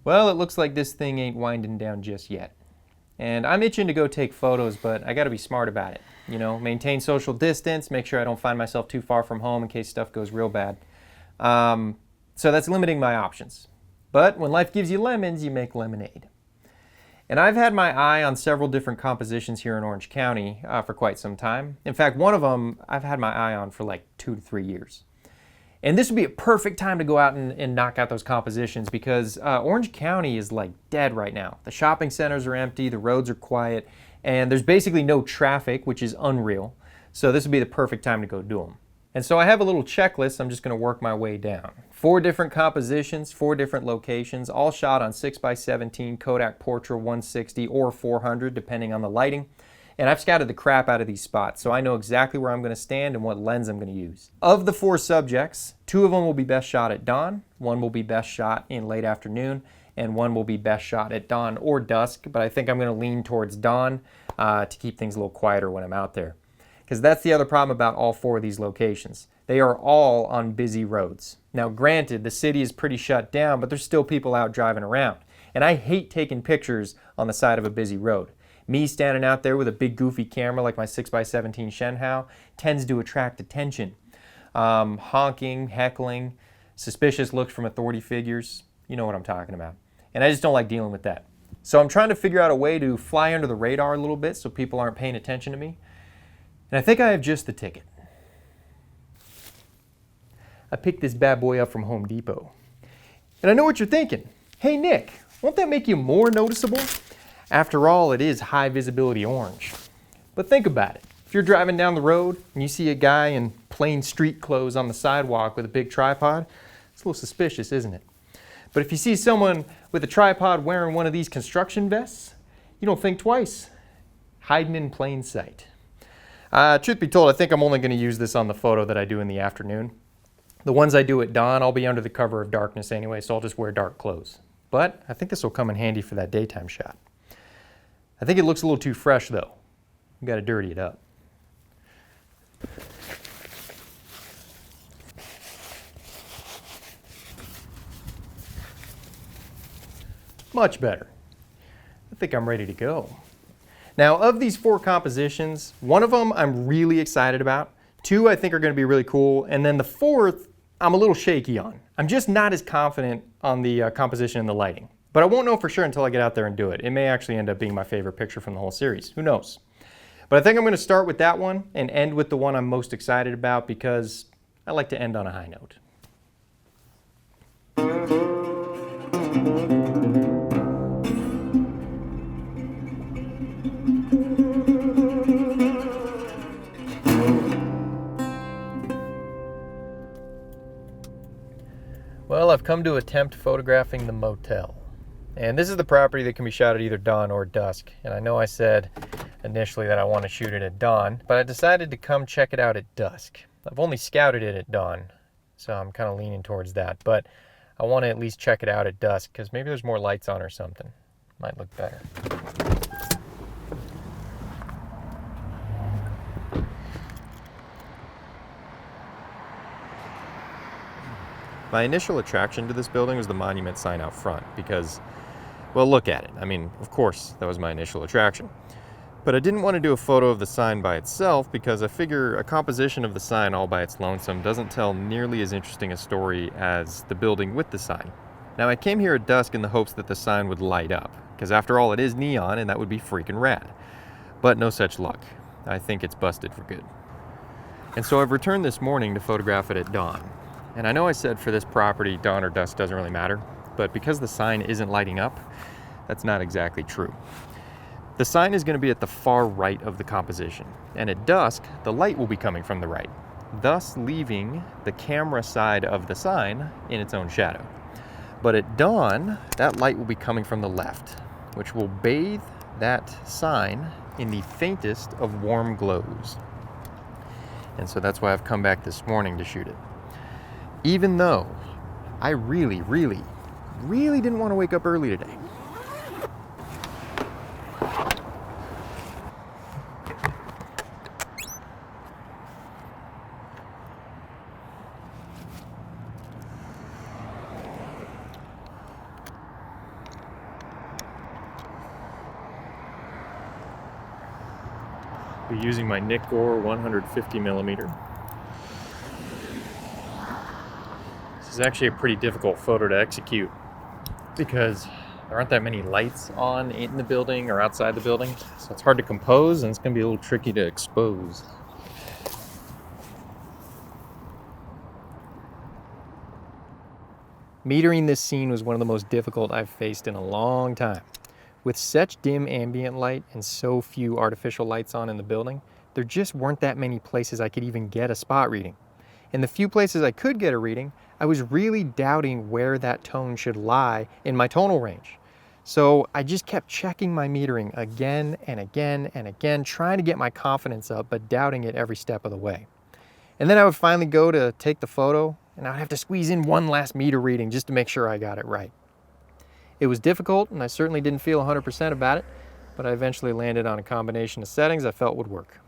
Well, it looks like this thing ain't winding down just yet. And I'm itching to go take photos, but I gotta be smart about it. You know, maintain social distance, make sure I don't find myself too far from home in case stuff goes real bad. So that's limiting my options. But when life gives you lemons, you make lemonade. And I've had my eye on several different compositions here in Orange County for quite some time. In fact, one of them I've had my eye on for like 2 to 3 years. And this would be a perfect time to go out and knock out those compositions because Orange County is like dead right now. The shopping centers are empty, the roads are quiet, and there's basically no traffic, which is unreal. So this would be the perfect time to go do them. And so I have a little checklist I'm just going to work my way down. 4 different compositions, 4 different locations, all shot on 6x17 Kodak Portra 160 or 400, depending on the lighting. And I've scouted the crap out of these spots, so I know exactly where I'm going to stand and what lens I'm going to use. Of the 4 subjects, 2 of them will be best shot at dawn, 1 will be best shot in late afternoon, and 1 will be best shot at dawn or dusk, but I think I'm going to lean towards dawn to keep things a little quieter when I'm out there. Because that's the other problem about all 4 of these locations. They are all on busy roads. Now granted, the city is pretty shut down, but there's still people out driving around. And I hate taking pictures on the side of a busy road. Me standing out there with a big goofy camera like my 6x17 Shen-Hao tends to attract attention. Honking, heckling, suspicious looks from authority figures, you know what I'm talking about. And I just don't like dealing with that. So I'm trying to figure out a way to fly under the radar a little bit so people aren't paying attention to me. And I think I have just the ticket. I picked this bad boy up from Home Depot. And I know what you're thinking. Hey Nick, won't that make you more noticeable? After all, it is high visibility orange. But think about it. If you're driving down the road and you see a guy in plain street clothes on the sidewalk with a big tripod, it's a little suspicious, isn't it? But if you see someone with a tripod wearing one of these construction vests, you don't think twice. Hiding in plain sight. Truth be told, I think I'm only going to use this on the photo that I do in the afternoon. The ones I do at dawn, I'll be under the cover of darkness anyway, so I'll just wear dark clothes. But I think this will come in handy for that daytime shot. I think it looks a little too fresh though. We've got to dirty it up. Much better. I think I'm ready to go. Now, of these 4 compositions, 1 of them I'm really excited about, 2 I think are going to be really cool, and then the 4th I'm a little shaky on. I'm just not as confident on the composition and the lighting. But I won't know for sure until I get out there and do it. It may actually end up being my favorite picture from the whole series. Who knows? But I think I'm going to start with that one and end with the one I'm most excited about because I like to end on a high note. Well, I've come to attempt photographing the motel. And this is the property that can be shot at either dawn or dusk. And I know I said initially that I want to shoot it at dawn, but I decided to come check it out at dusk. I've only scouted it at dawn, so I'm kind of leaning towards that. But I want to at least check it out at dusk because maybe there's more lights on or something. Might look better. My initial attraction to this building was the monument sign out front because, well, look at it. I mean, of course, that was my initial attraction. But I didn't want to do a photo of the sign by itself because I figure a composition of the sign all by its lonesome doesn't tell nearly as interesting a story as the building with the sign. Now, I came here at dusk in the hopes that the sign would light up, because after all, it is neon and that would be freaking rad. But no such luck. I think it's busted for good. And so I've returned this morning to photograph it at dawn. And I know I said for this property, dawn or dusk doesn't really matter, but because the sign isn't lighting up, that's not exactly true. The sign is going to be at the far right of the composition, and at dusk, the light will be coming from the right, thus leaving the camera side of the sign in its own shadow. But at dawn, that light will be coming from the left, which will bathe that sign in the faintest of warm glows. And so that's why I've come back this morning to shoot it. Even though I really didn't want to wake up early today. be using my Nikkor 150 millimeter. This is actually a pretty difficult photo to execute because there aren't that many lights on in the building or outside the building, so it's hard to compose and it's going to be a little tricky to expose. Metering this scene was one of the most difficult I've faced in a long time. With such dim ambient light and so few artificial lights on in the building, there just weren't that many places I could even get a spot reading. And the few places I could get a reading, I was really doubting where that tone should lie in my tonal range. So I just kept checking my metering again and again and again, trying to get my confidence up, but doubting it every step of the way. And then I would finally go to take the photo, and I'd have to squeeze in one last meter reading just to make sure I got it right. It was difficult, and I certainly didn't feel 100% about it, but I eventually landed on a combination of settings I felt would work.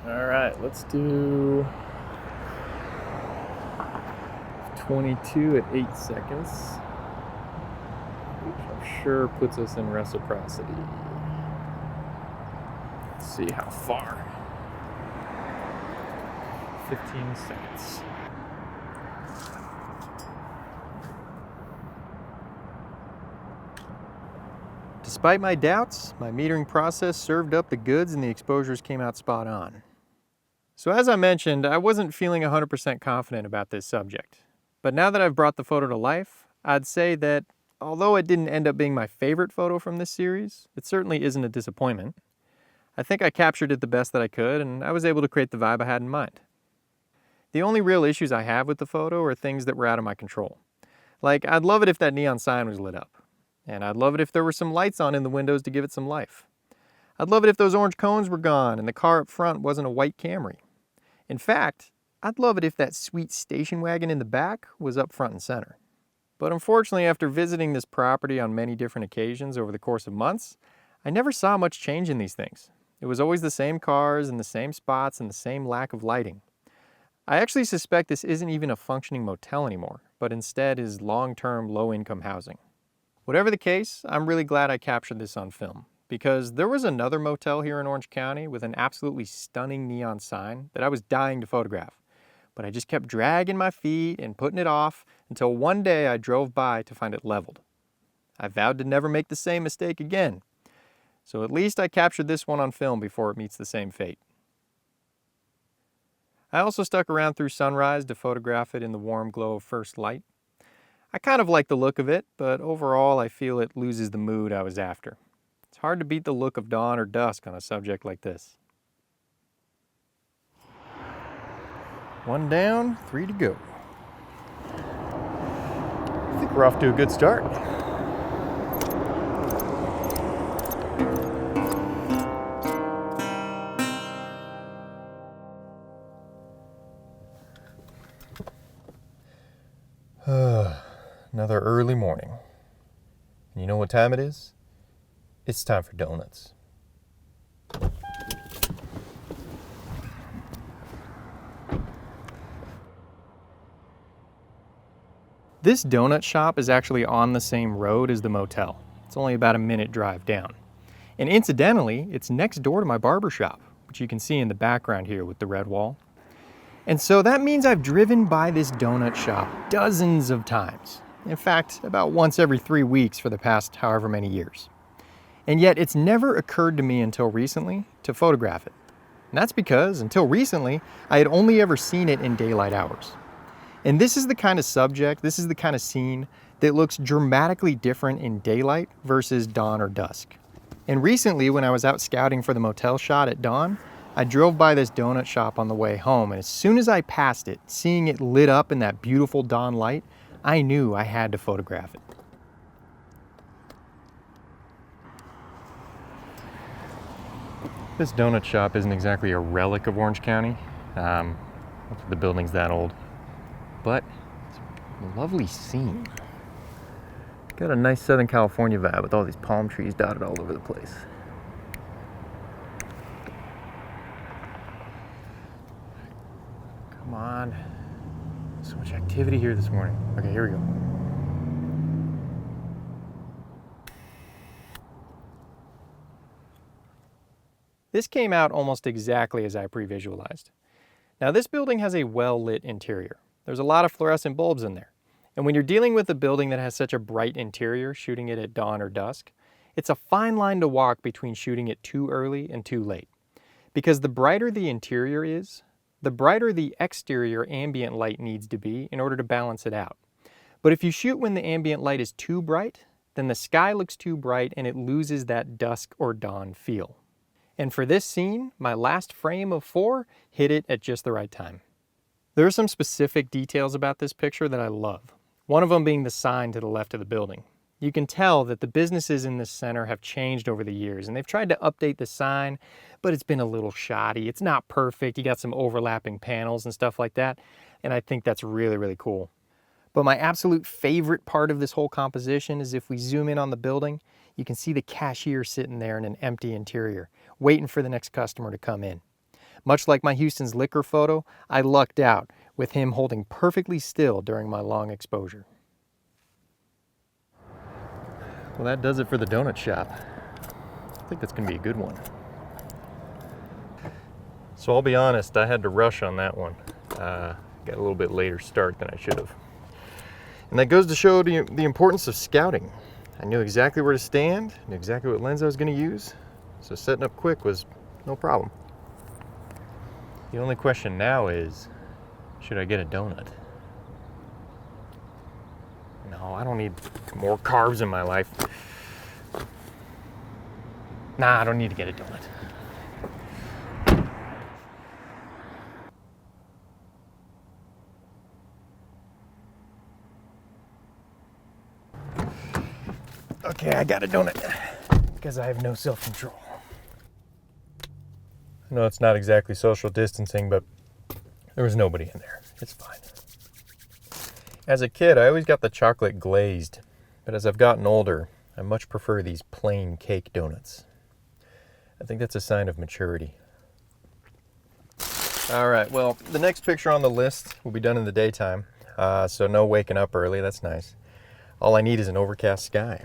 All right, let's do 22 at 8 seconds, which I'm sure puts us in reciprocity. Let's see how far. 15 seconds. Despite my doubts, my metering process served up the goods and the exposures came out spot on. So as I mentioned, I wasn't feeling 100% confident about this subject. But now that I've brought the photo to life, I'd say that although it didn't end up being my favorite photo from this series, it certainly isn't a disappointment. I think I captured it the best that I could, and I was able to create the vibe I had in mind. The only real issues I have with the photo are things that were out of my control. Like, I'd love it if that neon sign was lit up. And I'd love it if there were some lights on in the windows to give it some life. I'd love it if those orange cones were gone and the car up front wasn't a white Camry. In fact, I'd love it if that sweet station wagon in the back was up front and center. But unfortunately, after visiting this property on many different occasions over the course of months, I never saw much change in these things. It was always the same cars in the same spots and the same lack of lighting. I actually suspect this isn't even a functioning motel anymore, but instead is long-term low-income housing. Whatever the case, I'm really glad I captured this on film, because there was another motel here in Orange County with an absolutely stunning neon sign that I was dying to photograph. But I just kept dragging my feet and putting it off until one day I drove by to find it leveled. I vowed to never make the same mistake again. So at least I captured this one on film before it meets the same fate. I also stuck around through sunrise to photograph it in the warm glow of first light. I kind of like the look of it, but overall I feel it loses the mood I was after. It's hard to beat the look of dawn or dusk on a subject like this. 1 down, 3 to go. I think we're off to a good start. Another early morning. And you know what time it is? It's time for donuts. This donut shop is actually on the same road as the motel. It's only about a minute drive down. And incidentally, it's next door to my barber shop, which you can see in the background here with the red wall. And so that means I've driven by this donut shop dozens of times. In fact, about once every 3 weeks for the past however many years. And yet it's never occurred to me until recently to photograph it. And that's because, until recently, I had only ever seen it in daylight hours. And this is the kind of subject, this is the kind of scene that looks dramatically different in daylight versus dawn or dusk. And recently, when I was out scouting for the motel shot at dawn, I drove by this donut shop on the way home, and as soon as I passed it, seeing it lit up in that beautiful dawn light, I knew I had to photograph it. This donut shop isn't exactly a relic of Orange County. The building's that old. But it's a lovely scene. Got a nice Southern California vibe with all these palm trees dotted all over the place. Come on. So much activity here this morning. Okay, here we go. This came out almost exactly as I pre-visualized. Now this building has a well-lit interior. There's a lot of fluorescent bulbs in there. And when you're dealing with a building that has such a bright interior, shooting it at dawn or dusk, it's a fine line to walk between shooting it too early and too late. Because the brighter the interior is, the brighter the exterior ambient light needs to be in order to balance it out. But if you shoot when the ambient light is too bright, then the sky looks too bright and it loses that dusk or dawn feel. And for this scene, my last frame of 4 hit it at just the right time. There are some specific details about this picture that I love. One of them being the sign to the left of the building. You can tell that the businesses in this center have changed over the years, and they've tried to update the sign, but it's been a little shoddy. It's not perfect. You got some overlapping panels and stuff like that, and I think that's really, really cool. But my absolute favorite part of this whole composition is if we zoom in on the building, you can see the cashier sitting there in an empty interior, waiting for the next customer to come in. Much like my Houston's liquor photo, I lucked out with him holding perfectly still during my long exposure. Well, that does it for the donut shop. I think that's gonna be a good one. So I'll be honest, I had to rush on that one. Got a little bit later start than I should have. And that goes to show the importance of scouting. I knew exactly where to stand, knew exactly what lens I was going to use, so setting up quick was no problem. The only question now is, should I get a donut? No, I don't need more carbs in my life. Nah, I don't need to get a donut. Okay, I got a donut because I have no self-control. I know it's not exactly social distancing, but there was nobody in there. It's fine. As a kid, I always got the chocolate glazed, but as I've gotten older, I much prefer these plain cake donuts. I think that's a sign of maturity. All right, well, the next picture on the list will be done in the daytime, so no waking up early. That's nice. All I need is an overcast sky.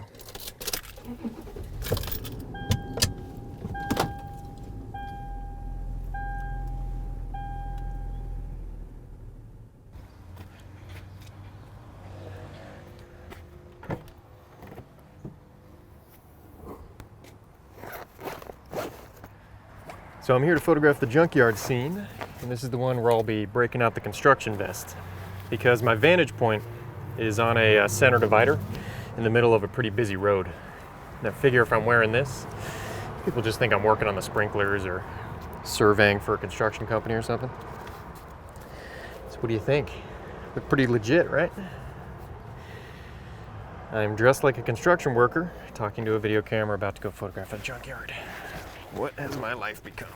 So I'm here to photograph the junkyard scene, and this is the one where I'll be breaking out the construction vest, because my vantage point is on a center divider in the middle of a pretty busy road. And I figure if I'm wearing this, people just think I'm working on the sprinklers or surveying for a construction company or something. So what do you think? Look pretty legit, right? I'm dressed like a construction worker, talking to a video camera, about to go photograph a junkyard. What has my life become?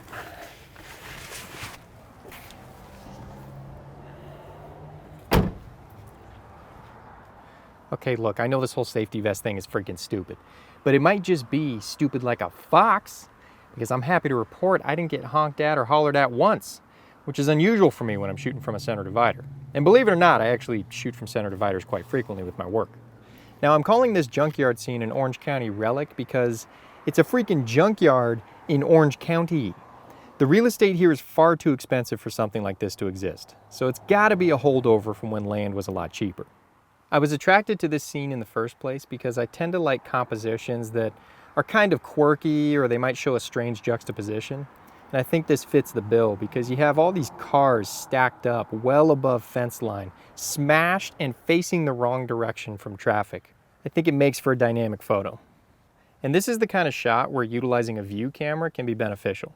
Okay, look, I know this whole safety vest thing is freaking stupid, but it might just be stupid like a fox, because I'm happy to report I didn't get honked at or hollered at once, which is unusual for me when I'm shooting from a center divider. And believe it or not, I actually shoot from center dividers quite frequently with my work. Now, I'm calling this junkyard scene an Orange County relic because it's a freaking junkyard in Orange County. The real estate here is far too expensive for something like this to exist, so it's gotta be a holdover from when land was a lot cheaper. I was attracted to this scene in the first place because I tend to like compositions that are kind of quirky or they might show a strange juxtaposition. And I think this fits the bill because you have all these cars stacked up well above fence line, smashed and facing the wrong direction from traffic. I think it makes for a dynamic photo. And this is the kind of shot where utilizing a view camera can be beneficial.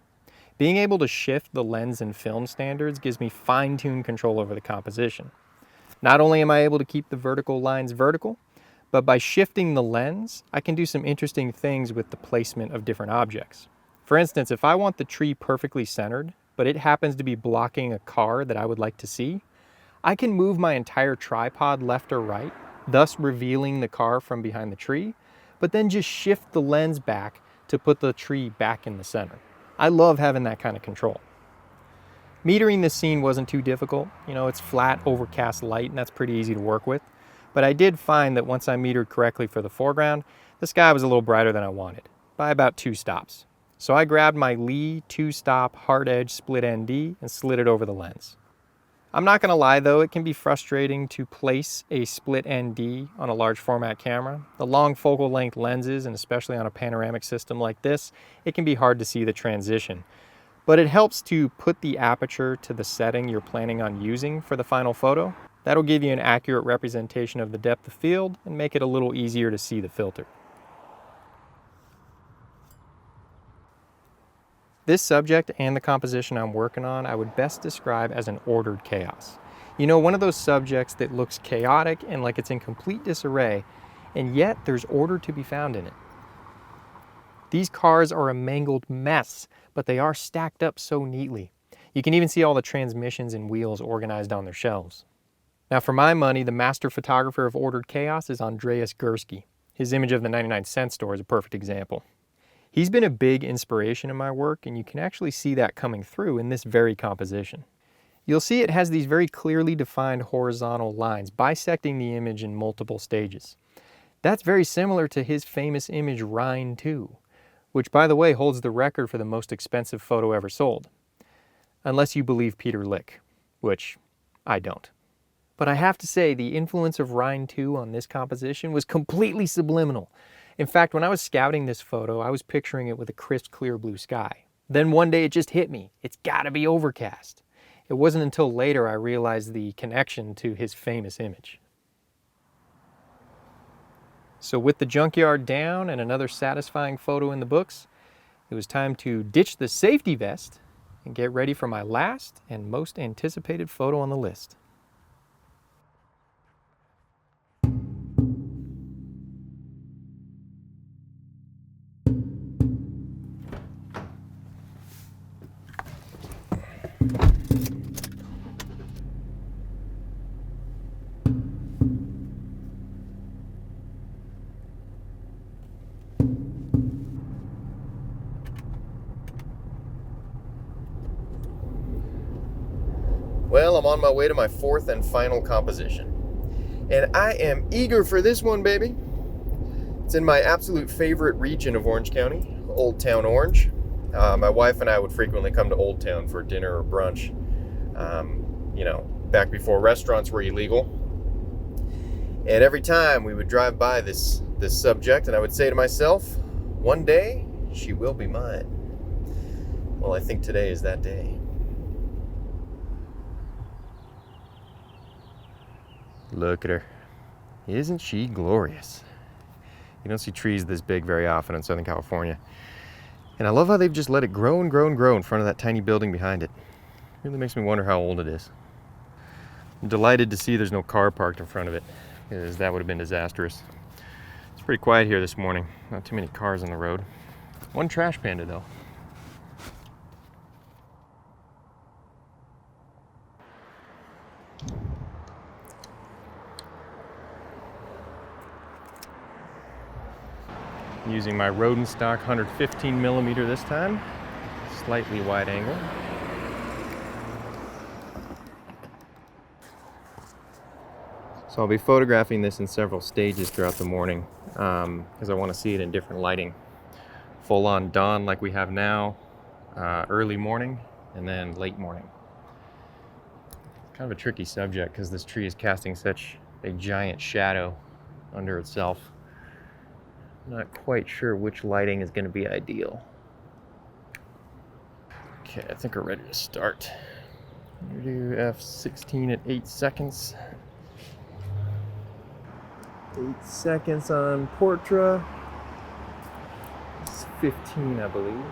Being able to shift the lens and film standards gives me fine-tuned control over the composition. Not only am I able to keep the vertical lines vertical, but by shifting the lens, I can do some interesting things with the placement of different objects. For instance, if I want the tree perfectly centered, but it happens to be blocking a car that I would like to see, I can move my entire tripod left or right, thus revealing the car from behind the tree, but then just shift the lens back to put the tree back in the center. I love having that kind of control. Metering this scene wasn't too difficult. You know, it's flat, overcast light, and that's pretty easy to work with. But I did find that once I metered correctly for the foreground, the sky was a little brighter than I wanted, by about 2 stops. So I grabbed my Lee 2-stop hard edge split ND and slid it over the lens. I'm not gonna lie though, it can be frustrating to place a split ND on a large format camera. The long focal length lenses, and especially on a panoramic system like this, it can be hard to see the transition. But it helps to put the aperture to the setting you're planning on using for the final photo. That'll give you an accurate representation of the depth of field and make it a little easier to see the filter. This subject and the composition I'm working on, I would best describe as an ordered chaos. You know, one of those subjects that looks chaotic and like it's in complete disarray, and yet there's order to be found in it. These cars are a mangled mess, but they are stacked up so neatly. You can even see all the transmissions and wheels organized on their shelves. Now for my money, the master photographer of ordered chaos is Andreas Gursky. His image of the 99-cent store is a perfect example. He's been a big inspiration in my work, and you can actually see that coming through in this very composition. You'll see it has these very clearly defined horizontal lines bisecting the image in multiple stages. That's very similar to his famous image Rhine 2, which by the way holds the record for the most expensive photo ever sold. Unless you believe Peter Lick, which I don't. But I have to say the influence of Rhine 2 on this composition was completely subliminal. In fact, when I was scouting this photo, I was picturing it with a crisp, clear blue sky. Then one day it just hit me. It's gotta be overcast. It wasn't until later I realized the connection to his famous image. So with the junkyard down and another satisfying photo in the books, it was time to ditch the safety vest and get ready for my last and most anticipated photo on the list. Well, I'm on my way to my fourth and final composition. And I am eager for this one, baby. It's in my absolute favorite region of Orange County, Old Towne Orange. My wife and I would frequently come to Old Towne for dinner or brunch. You know, back before restaurants were illegal. And every time we would drive by this subject, and I would say to myself, one day she will be mine. Well, I think today is that day. Look at her. Isn't she glorious? You don't see trees this big very often in Southern California. And I love how they've just let it grow and grow and grow in front of that tiny building behind it. Really makes me wonder how old it is. I'm delighted to see there's no car parked in front of it, because that would have been disastrous. It's pretty quiet here this morning. Not too many cars on the road. One trash panda though. Using my Rodenstock 115mm this time, slightly wide angle. So I'll be photographing this in several stages throughout the morning because I want to see it in different lighting. Full on dawn like we have now, early morning, and then late morning. Kind of a tricky subject because this tree is casting such a giant shadow under itself. Not quite sure which lighting is going to be ideal. Okay, I think we're ready to start. We'll do F16 at 8 seconds. 8 seconds on Portra. It's 15, I believe.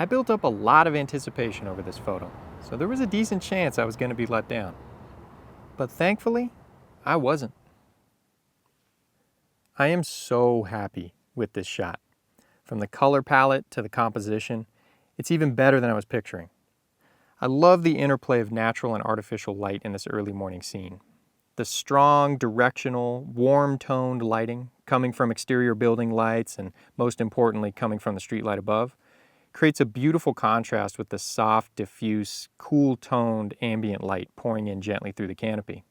I built up a lot of anticipation over this photo, so there was a decent chance I was going to be let down. But thankfully, I wasn't. I am so happy with this shot. From the color palette to the composition, it's even better than I was picturing. I love the interplay of natural and artificial light in this early morning scene. The strong, directional, warm-toned lighting coming from exterior building lights and, most importantly, coming from the streetlight above, creates a beautiful contrast with the soft, diffuse, cool-toned ambient light pouring in gently through the canopy.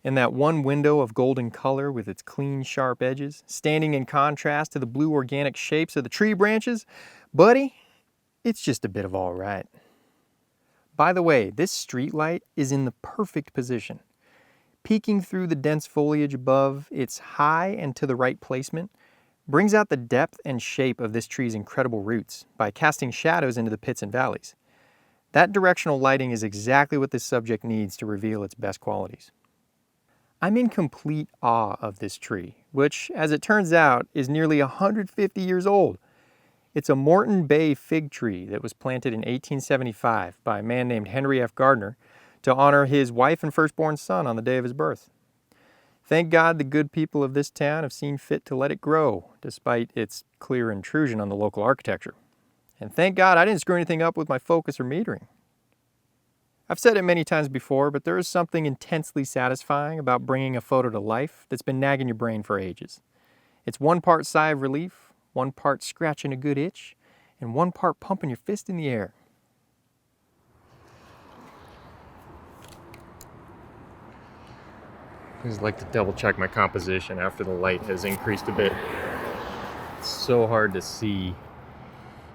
And that one window of golden color with its clean, sharp edges, standing in contrast to the blue organic shapes of the tree branches, buddy, it's just a bit of all right. By the way, this street light is in the perfect position. Peeking through the dense foliage above, its high and to the right placement brings out the depth and shape of this tree's incredible roots by casting shadows into the pits and valleys. That directional lighting is exactly what this subject needs to reveal its best qualities. I'm in complete awe of this tree, which, as it turns out, is nearly 150 years old. It's a Moreton Bay Fig Tree that was planted in 1875 by a man named Henry F. Gardner to honor his wife and firstborn son on the day of his birth. Thank God the good people of this town have seen fit to let it grow, despite its clear intrusion on the local architecture. And thank God I didn't screw anything up with my focus or metering. I've said it many times before, but there is something intensely satisfying about bringing a photo to life that's been nagging your brain for ages. It's one part sigh of relief, one part scratching a good itch, and one part pumping your fist in the air. I just like to double check my composition after the light has increased a bit. It's so hard to see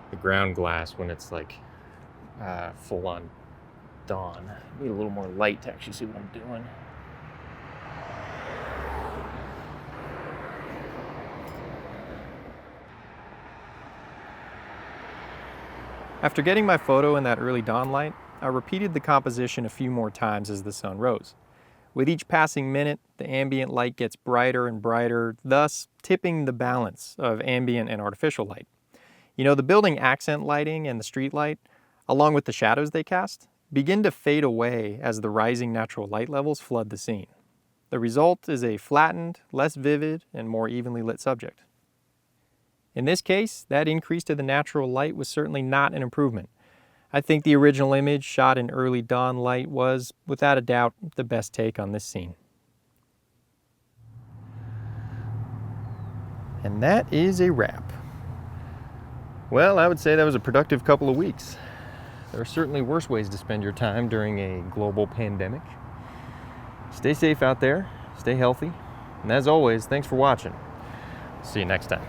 the ground glass when it's like full on dawn. I need a little more light to actually see what I'm doing. After getting my photo in that early dawn light, I repeated the composition a few more times as the sun rose. With each passing minute, the ambient light gets brighter and brighter, thus tipping the balance of ambient and artificial light. You know, the building accent lighting and the street light, along with the shadows they cast, begin to fade away as the rising natural light levels flood the scene. The result is a flattened, less vivid, and more evenly lit subject. In this case, that increase to the natural light was certainly not an improvement. I think the original image shot in early dawn light was, without a doubt, the best take on this scene. And that is a wrap. Well, I would say that was a productive couple of weeks. There are certainly worse ways to spend your time during a global pandemic. Stay safe out there, stay healthy, and as always, thanks for watching. See you next time.